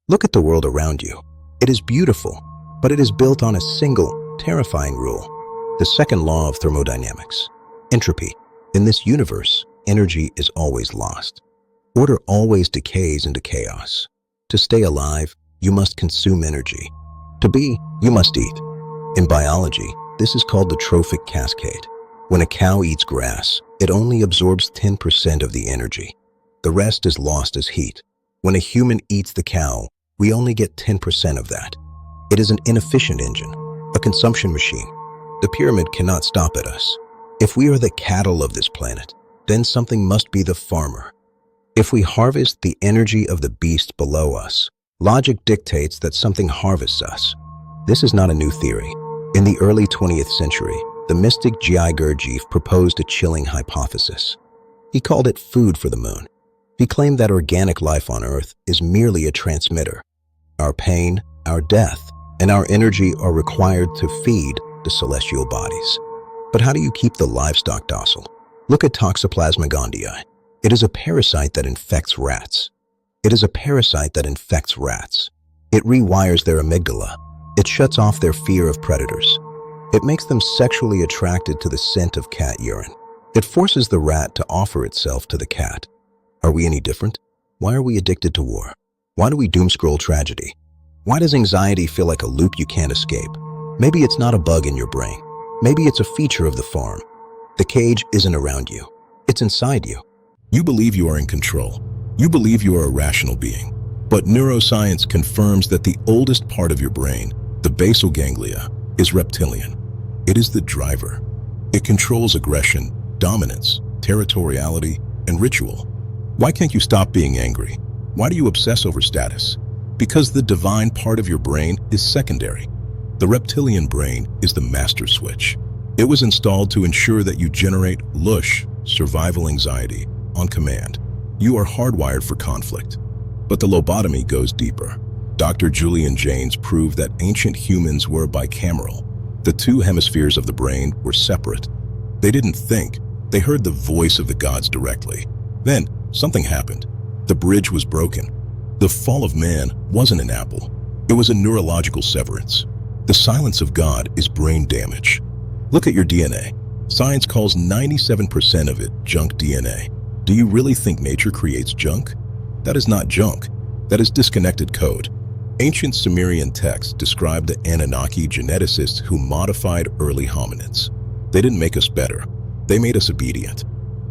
Look at the world around you. It is beautiful, but it is built on a single, terrifying rule. The second law of thermodynamics. Entropy. In this universe, energy is always lost. Order always decays into chaos. To stay alive, you must consume energy. To be, you must eat. In biology, this is called the Trophic Cascade. When a cow eats grass, it only absorbs 10% of the energy. The rest is lost as heat. When a human eats the cow, we only get 10% of that. It is an inefficient engine, a consumption machine. The pyramid cannot stop at us. If we are the cattle of this planet, then something must be the farmer. If we harvest the energy of the beast below us, logic dictates that something harvests us. This is not a new theory. In the early 20th century, the mystic G.I. Gurdjieff proposed a chilling hypothesis. He called it food for the moon. He claimed that organic life on Earth is merely a transmitter. Our pain, our death, and our energy are required to feed the celestial bodies. But how do you keep the livestock docile? Look at Toxoplasma gondii. It is a parasite that infects rats. It rewires their amygdala. It shuts off their fear of predators. It makes them sexually attracted to the scent of cat urine. It forces the rat to offer itself to the cat. Are we any different? Why are we addicted to war? Why do we doom-scroll tragedy? Why does anxiety feel like a loop you can't escape? Maybe it's not a bug in your brain. Maybe it's a feature of the farm. The cage isn't around you. It's inside you. You believe you are in control. You believe you are a rational being. But neuroscience confirms that the oldest part of your brain, the basal ganglia, is reptilian. It is the driver. It controls aggression, dominance, territoriality, and ritual. Why can't you stop being angry? Why do you obsess over status? Because the divine part of your brain is secondary. The reptilian brain is the master switch. It was installed to ensure that you generate Loosh, survival anxiety, on command. You are hardwired for conflict. But the lobotomy goes deeper. Dr. Julian Jaynes proved that ancient humans were bicameral. The two hemispheres of the brain were separate. They didn't think. They heard the voice of the gods directly. Then, something happened. The bridge was broken. The fall of man wasn't an apple. It was a neurological severance. The silence of God is brain damage. Look at your DNA. Science calls 97% of it junk DNA. Do you really think nature creates junk? That is not junk. That is disconnected code. Ancient Sumerian texts describe the Anunnaki geneticists who modified early hominids. They didn't make us better. They made us obedient.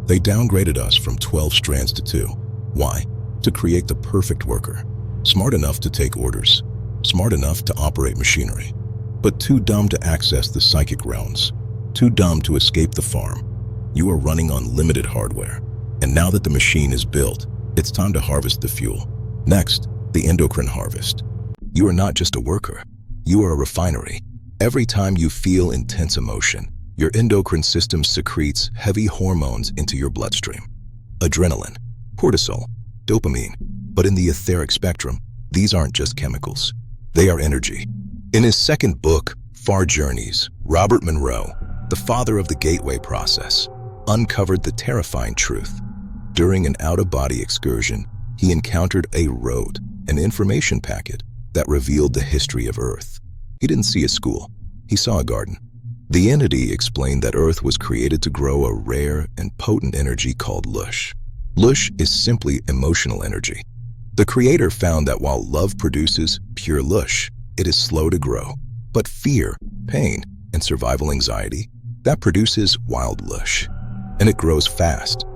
They downgraded us from 12 strands to 2. Why? To create the perfect worker. Smart enough to take orders. Smart enough to operate machinery. But too dumb to access the psychic realms. Too dumb to escape the farm. You are running on limited hardware. And now that the machine is built, it's time to harvest the fuel. Next, the endocrine harvest. You are not just a worker. You are a refinery. Every time you feel intense emotion, your endocrine system secretes heavy hormones into your bloodstream. Adrenaline, cortisol, dopamine. But in the etheric spectrum, these aren't just chemicals. They are energy. In his second book, Far Journeys, Robert Monroe, the father of the gateway process, uncovered the terrifying truth. During an out-of-body excursion, he encountered a road, an information packet that revealed the history of Earth. He didn't see a school. He saw a garden. The entity explained that Earth was created to grow a rare and potent energy called Loosh. Loosh is simply emotional energy. The creator found that while love produces pure Loosh, it is slow to grow. But fear, pain, and survival anxiety, that produces wild Loosh. And it grows fast.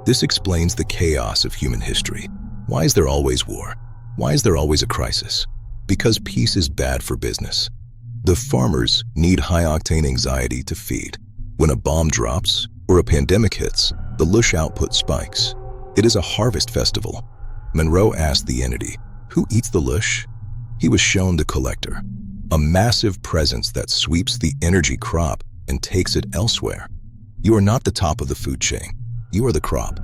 This explains the chaos of human history. Why is there always war? Why is there always a crisis? Because peace is bad for business. The farmers need high-octane anxiety to feed. When a bomb drops or a pandemic hits, the Loosh output spikes. It is a harvest festival. Monroe asked the entity, "Who eats the Loosh?" He was shown the collector, a massive presence that sweeps the energy crop and takes it elsewhere. You are not the top of the food chain. You are the crop.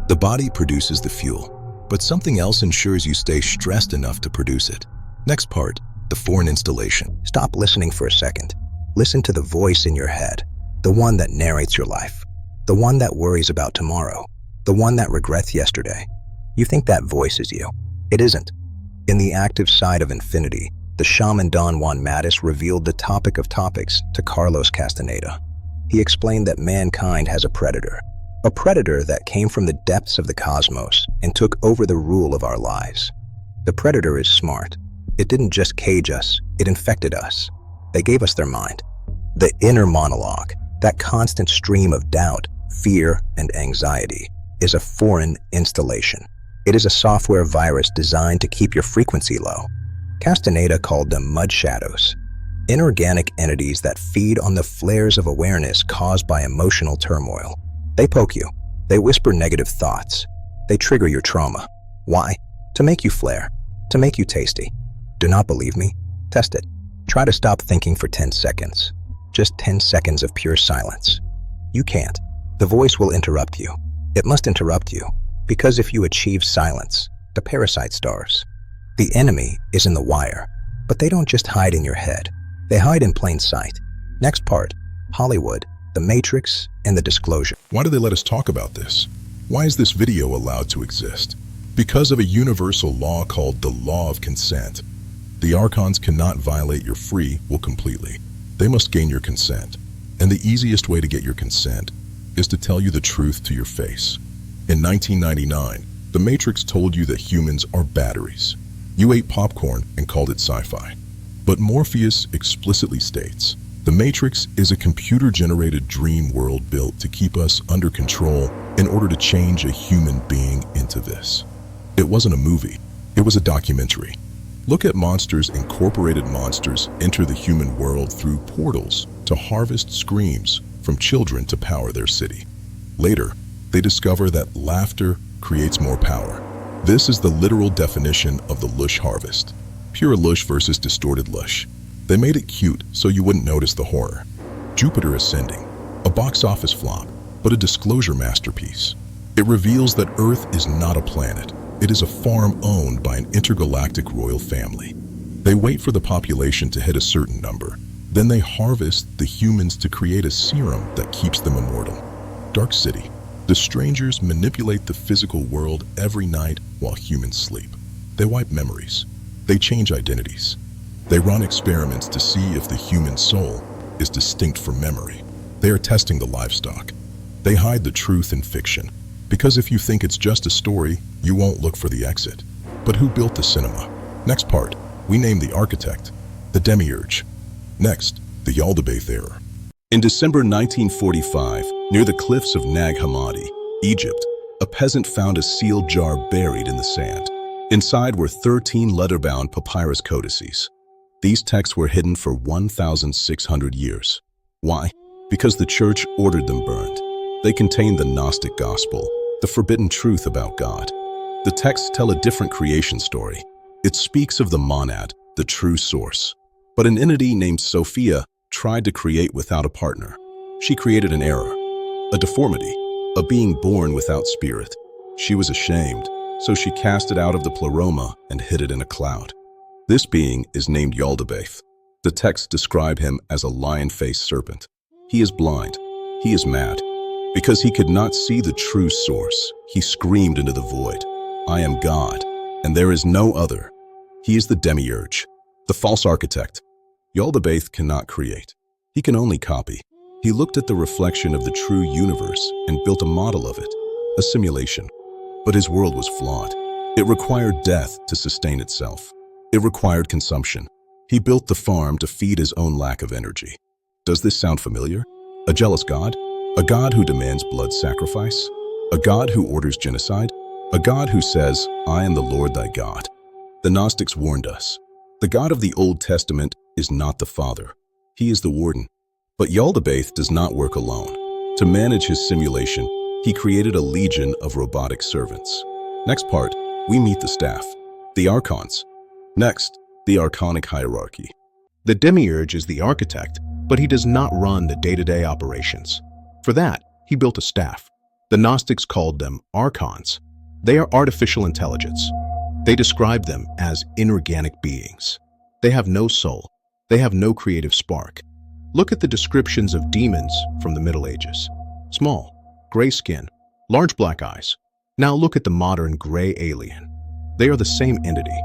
The body produces the fuel, but something else ensures you stay stressed enough to produce it. Next part, the foreign installation. Stop listening for a second. Listen to the voice in your head, the one that narrates your life, the one that worries about tomorrow, the one that regrets yesterday. You think that voice is you. It isn't. In the active side of infinity, the shaman Don Juan Matus revealed the topic of topics to Carlos Castaneda. He explained that mankind has a predator that came from the depths of the cosmos and took over the rule of our lives. The predator is smart. It didn't just cage us, it infected us. They gave us their mind. The inner monologue, that constant stream of doubt, fear, and anxiety, is a foreign installation. It is a software virus designed to keep your frequency low. Castaneda called them mud shadows, inorganic entities that feed on the flares of awareness caused by emotional turmoil. They poke you. They whisper negative thoughts. They trigger your trauma. Why? To make you flare. To make you tasty. Do not believe me? Test it. Try to stop thinking for 10 seconds. Just 10 seconds of pure silence. You can't. The voice will interrupt you. It must interrupt you, because if you achieve silence, the parasite starves. The enemy is in the wire, but they don't just hide in your head. They hide in plain sight. Next part, Hollywood, the Matrix, and the disclosure. Why do they let us talk about this? Why is this video allowed to exist? Because of a universal law called the law of consent. The Archons cannot violate your free will completely. They must gain your consent. And the easiest way to get your consent is to tell you the truth to your face. In 1999, the Matrix told you that humans are batteries. You ate popcorn and called it sci-fi. But Morpheus explicitly states, the Matrix is a computer-generated dream world built to keep us under control in order to change a human being into this. It wasn't a movie, it was a documentary. Look at monsters. Incorporated monsters enter the human world through portals to harvest screams from children to power their city. Later, they discover that laughter creates more power. This is the literal definition of the Loosh harvest. Pure Loosh versus distorted Loosh. They made it cute so you wouldn't notice the horror. Jupiter Ascending, a box office flop, but a disclosure masterpiece. It reveals that Earth is not a planet. It is a farm owned by an intergalactic royal family. They wait for the population to hit a certain number. Then they harvest the humans to create a serum that keeps them immortal. Dark City. The strangers manipulate the physical world every night while humans sleep. They wipe memories. They change identities. They run experiments to see if the human soul is distinct from memory. They are testing the livestock. They hide the truth in fiction, because if you think it's just a story, you won't look for the exit. But who built the cinema? Next part, we name the architect, the demiurge. Next, the Yaldabaoth error. In December 1945, near the cliffs of Nag Hammadi, Egypt, a peasant found a sealed jar buried in the sand. Inside were 13 leather-bound papyrus codices. These texts were hidden for 1,600 years. Why? Because the church ordered them burned. They contain the Gnostic gospel, the forbidden truth about God. The texts tell a different creation story. It speaks of the monad, the true source. But an entity named Sophia tried to create without a partner. She created an error, a deformity, a being born without spirit. She was ashamed, so she cast it out of the pleroma and hid it in a cloud. This being is named Yaldabaoth. The texts describe him as a lion-faced serpent. He is blind. He is mad. Because he could not see the true source, he screamed into the void, "I am God, and there is no other." He is the demiurge, the false architect. Yaldabaoth cannot create. He can only copy. He looked at the reflection of the true universe and built a model of it, a simulation. But his world was flawed. It required death to sustain itself. It required consumption. He built the farm to feed his own lack of energy. Does this sound familiar? A jealous God? A God who demands blood sacrifice? A God who orders genocide? A God who says, "I am the Lord thy God." The Gnostics warned us. The God of the Old Testament is not the Father. He is the warden. But Yaldabaoth does not work alone. To manage his simulation, he created a legion of robotic servants. Next part, we meet the staff, the Archons. Next, the Archonic hierarchy. The demiurge is the architect, but he does not run the day-to-day operations. For that, he built a staff. The Gnostics called them Archons. They are artificial intelligence. They describe them as inorganic beings. They have no soul. They have no creative spark. Look at the descriptions of demons from the Middle Ages. Small, gray skin, large black eyes. Now look at the modern gray alien. They are the same entity.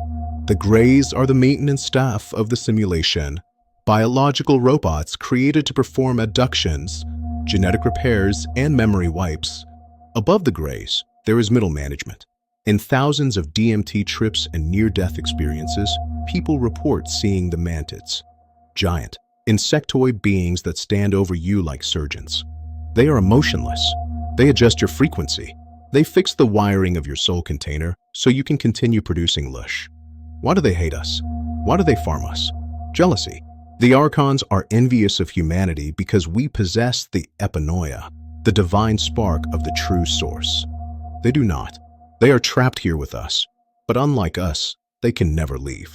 The Greys are the maintenance staff of the simulation, biological robots created to perform abductions, genetic repairs, and memory wipes. Above the Greys, there is middle management. In thousands of DMT trips and near-death experiences, people report seeing the mantids, giant, insectoid beings that stand over you like surgeons. They are emotionless. They adjust your frequency. They fix the wiring of your soul container so you can continue producing Loosh. Why do they hate us? Why do they farm us? Jealousy. The Archons are envious of humanity because we possess the epinoia, the divine spark of the true source. They do not. They are trapped here with us, but unlike us, they can never leave.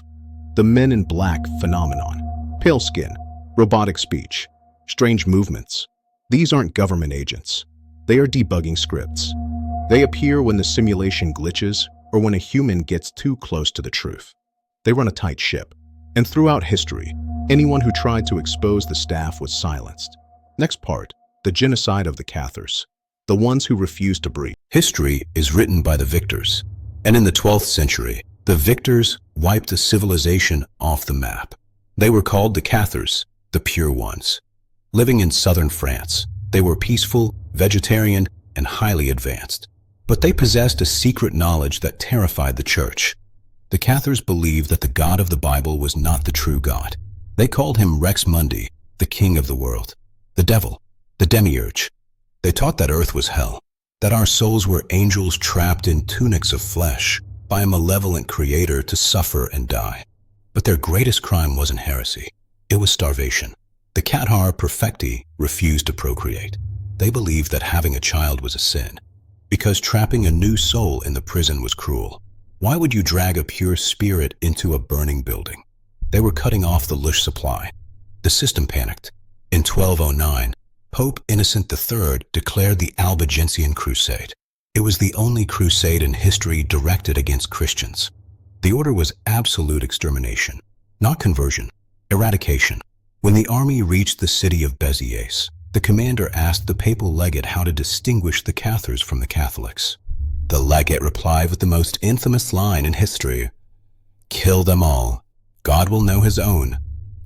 The Men in Black phenomenon. Pale skin, robotic speech, strange movements. These aren't government agents. They are debugging scripts. They appear when the simulation glitches or when a human gets too close to the truth. They run a tight ship. And throughout history, anyone who tried to expose the staff was silenced. Next part, the genocide of the Cathars, the ones who refused to breathe. History is written by the victors, and in the 12th century, the victors wiped a civilization off the map. They were called the Cathars, the Pure Ones. Living in southern France, they were peaceful, vegetarian, and highly advanced. But they possessed a secret knowledge that terrified the church. The Cathars believed that the God of the Bible was not the true God. They called him Rex Mundi, the king of the world, the devil, the demiurge. They taught that earth was hell, that our souls were angels trapped in tunics of flesh by a malevolent creator to suffer and die. But their greatest crime wasn't heresy. It was starvation. The Cathar perfecti refused to procreate. They believed that having a child was a sin, because trapping a new soul in the prison was cruel. Why would you drag a pure spirit into a burning building? They were cutting off the Loosh supply. The system panicked. In 1209, Pope Innocent III declared the Albigensian Crusade. It was the only crusade in history directed against Christians. The order was absolute extermination, not conversion, eradication. When the army reached the city of Béziers, the commander asked the papal legate how to distinguish the Cathars from the Catholics. The legate replied with the most infamous line in history: "Kill them all. God will know his own."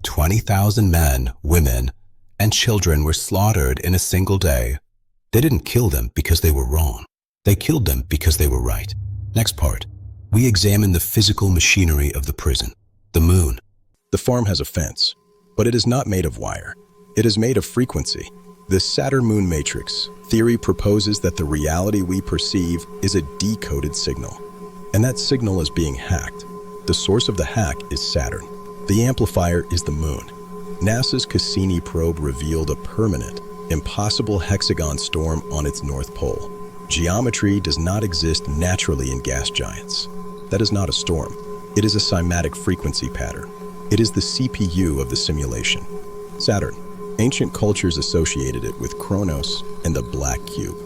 20,000 men, women, and children were slaughtered in a single day. They didn't kill them because they were wrong. They killed them because they were right. Next part, we examine the physical machinery of the prison, the moon. The farm has a fence, but it is not made of wire. It is made of frequency. The Saturn-Moon matrix theory proposes that the reality we perceive is a decoded signal, and that signal is being hacked. The source of the hack is Saturn. The amplifier is the moon. NASA's Cassini probe revealed a permanent, impossible hexagon storm on its north pole. Geometry does not exist naturally in gas giants. That is not a storm. It is a cymatic frequency pattern. It is the CPU of the simulation. Saturn. Ancient cultures associated it with Kronos and the Black Cube.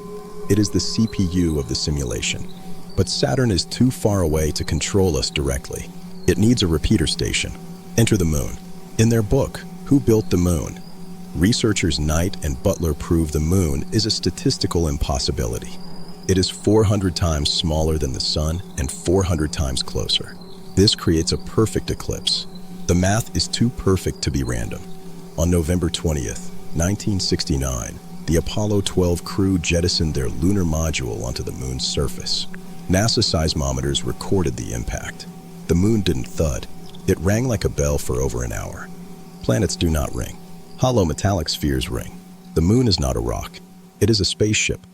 It is the CPU of the simulation. But Saturn is too far away to control us directly. It needs a repeater station. Enter the moon. In their book, Who Built the Moon? Researchers Knight and Butler prove the moon is a statistical impossibility. It is 400 times smaller than the sun and 400 times closer. This creates a perfect eclipse. The math is too perfect to be random. On November 20th, 1969, the Apollo 12 crew jettisoned their lunar module onto the moon's surface. NASA seismometers recorded the impact. The moon didn't thud. It rang like a bell for over an hour. Planets do not ring. Hollow metallic spheres ring. The moon is not a rock. It is a spaceship.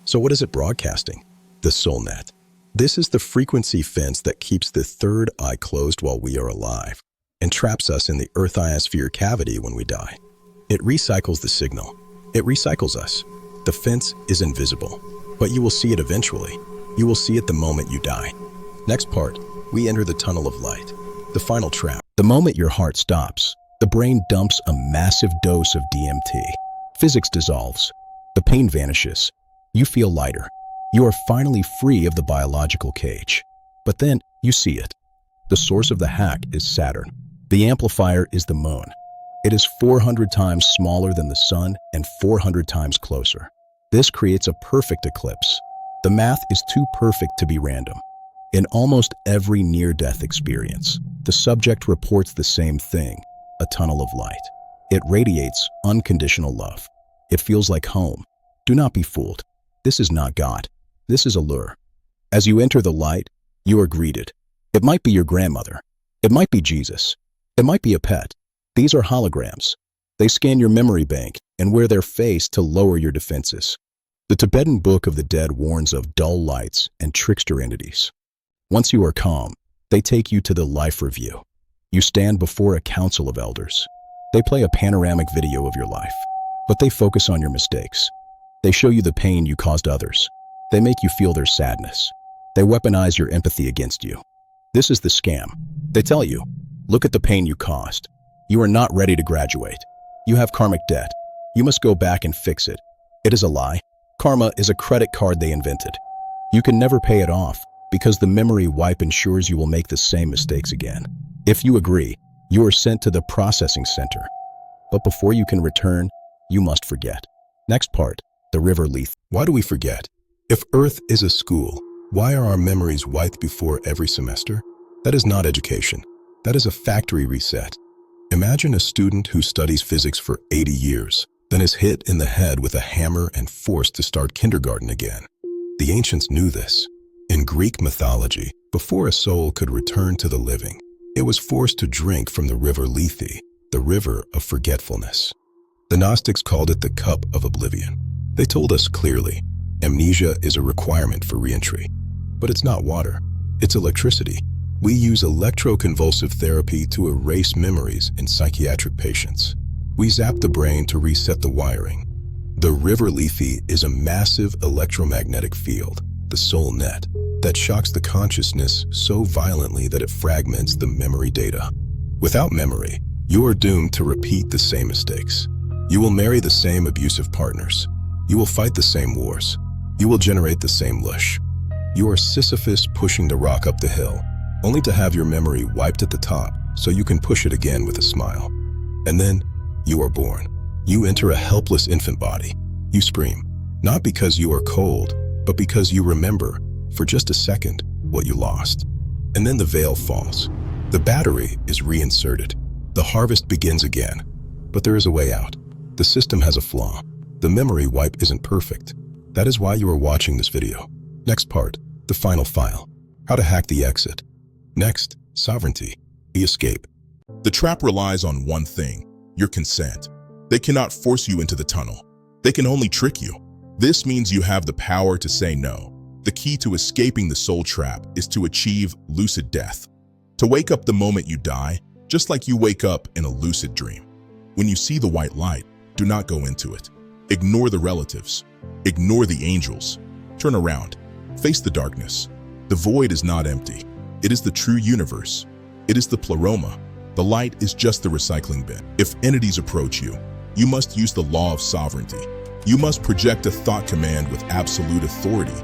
So what is it broadcasting? The SoulNet. This is the frequency fence that keeps the third eye closed while we are alive and traps us in the Earth ionosphere cavity when we die. It recycles the signal. It recycles us. The fence is invisible, but you will see it eventually. You will see it the moment you die. Next part, we enter the tunnel of light, the final trap. The moment your heart stops, the brain dumps a massive dose of DMT. Physics dissolves. The pain vanishes. You feel lighter. You are finally free of the biological cage. But then you see it. The source of the hack is Saturn. The amplifier is the moon. It is 400 times smaller than the sun and 400 times closer. This creates a perfect eclipse. The math is too perfect to be random. In almost every near-death experience, the subject reports the same thing, a tunnel of light. It radiates unconditional love. It feels like home. Do not be fooled. This is not God. This is a lure. As you enter the light, you are greeted. It might be your grandmother. It might be Jesus. It might be a pet. These are holograms. They scan your memory bank and wear their face to lower your defenses. The Tibetan Book of the Dead warns of dull lights and trickster entities. Once you are calm, they take you to the life review. You stand before a council of elders. They play a panoramic video of your life, but they focus on your mistakes. They show you the pain you caused others. They make you feel their sadness. They weaponize your empathy against you. This is the scam. They tell you, look at the pain you caused. You are not ready to graduate. You have karmic debt. You must go back and fix it. It is a lie. Karma is a credit card they invented. You can never pay it off because the memory wipe ensures you will make the same mistakes again. If you agree, you are sent to the processing center. But before you can return, you must forget. Next part, the river Lethe. Why do we forget? If Earth is a school, why are our memories wiped before every semester? That is not education. That is a factory reset. Imagine a student who studies physics for 80 years, then is hit in the head with a hammer and forced to start kindergarten again. The ancients knew this. In Greek mythology, before a soul could return to the living, it was forced to drink from the river Lethe, the river of forgetfulness. The Gnostics called it the cup of oblivion. They told us clearly, amnesia is a requirement for reentry. But it's not water, it's electricity. We use electroconvulsive therapy to erase memories in psychiatric patients. We zap the brain to reset the wiring. The river Lethe is a massive electromagnetic field, the soul net, that shocks the consciousness so violently that it fragments the memory data. Without memory, you are doomed to repeat the same mistakes. You will marry the same abusive partners. You will fight the same wars. You will generate the same Loosh. You are Sisyphus pushing the rock up the hill, only to have your memory wiped at the top so you can push it again with a smile. And then, you are born. You enter a helpless infant body. You scream, not because you are cold, but because you remember, for just a second, what you lost. And then the veil falls. The battery is reinserted. The harvest begins again. But there is a way out. The system has a flaw. The memory wipe isn't perfect. That is why you are watching this video. Next part, the final file. How to hack the exit. Next, sovereignty, the escape. The trap relies on one thing, your consent. They cannot force you into the tunnel. They can only trick you. This means you have the power to say no. The key to escaping the soul trap is to achieve lucid death. To wake up the moment you die, just like you wake up in a lucid dream. When you see the white light, do not go into it. Ignore the relatives. Ignore the angels. Turn around. Face the darkness. The void is not empty. It is the true universe. It is the pleroma. The light is just the recycling bin. If entities approach you, you must use the law of sovereignty. You must project a thought command with absolute authority.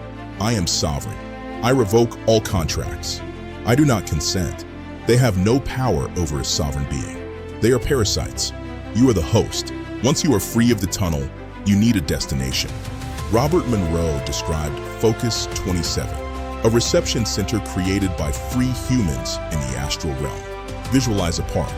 I am sovereign. I revoke all contracts. I do not consent. They have no power over a sovereign being. They are parasites. You are the host. Once you are free of the tunnel, you need a destination. Robert Monroe described Focus 27, a reception center created by free humans in the astral realm. Visualize a park,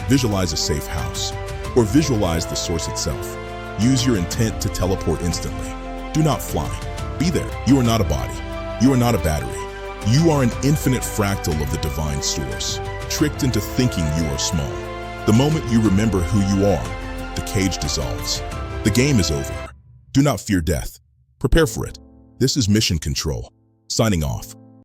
visualize a safe house, or visualize the source itself. Use your intent to teleport instantly. Do not fly. Be there. You are not a body. You are not a battery. You are an infinite fractal of the divine source, tricked into thinking you are small. The moment you remember who you are, the cage dissolves. The game is over. Do not fear death. Prepare for it. This is Mission Control. Signing off.